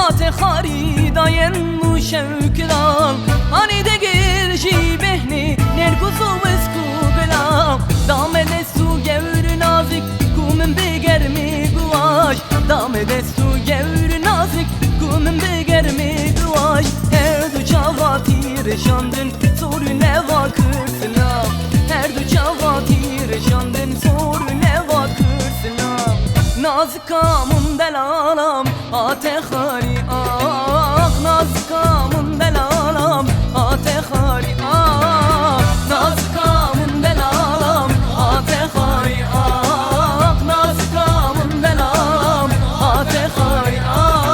هات خریداین و شوکلام آنی دگیر جی بهنی نرگوز و اسکو گلام دام دستو گور نازک کومن بگر می گواش دام دستو گور نازک کومن بگر می گواش her دو çavaتی رشاندن سور نوا کرسلام her دو çavaتی رشاندن سور نوا کرسلام نازکامون دلالام آته خاری آخ نازکامون دلالام آته خاری آخ نازکامون دلالام آته خاری آخ نازکامون دلالام آته خاری آخ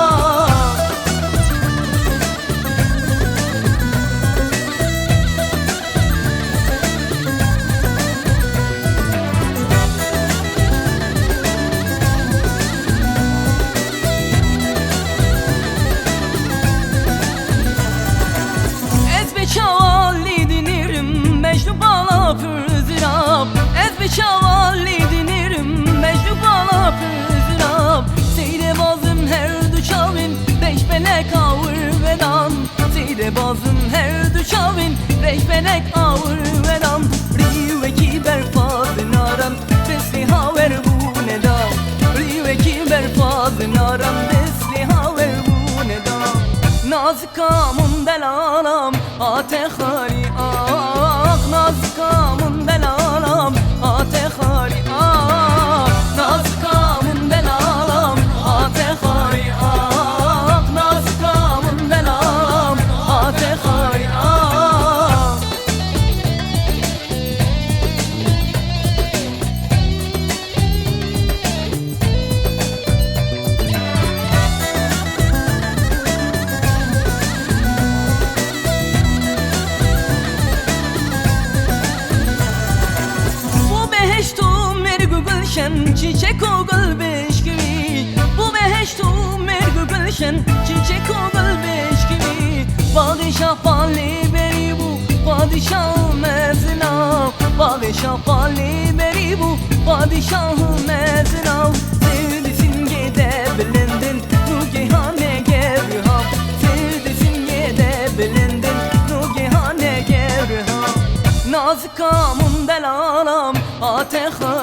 çavalli dinirim mecnun bala pürzirab ez bir çavalli dinirim mecnun bala pürzirab seyre bazım her du çavin beş belek avır vedam seyre bazım her du çavin beş belek avır vedam rive ki berfazın aram besli haver bu nedam rive ki berfazın aram besli haver bu nedam nazkamın delalam آته خاری آخ نازکامون دلالام آته خاری آخ نازکامون دلالام آته خاری آخ نازکامون دلالام آته خاری آخ çiçek oğul beş gibi bu beheştu mergü gülşen çiçek oğul beş gibi padişah pali beri bu padişah mezna padişah pali beri bu padişah mezna sevdisin gede bilindin nugehane gerha sevdisin gede bilindin nugehane gerha nazkamın delalam ateha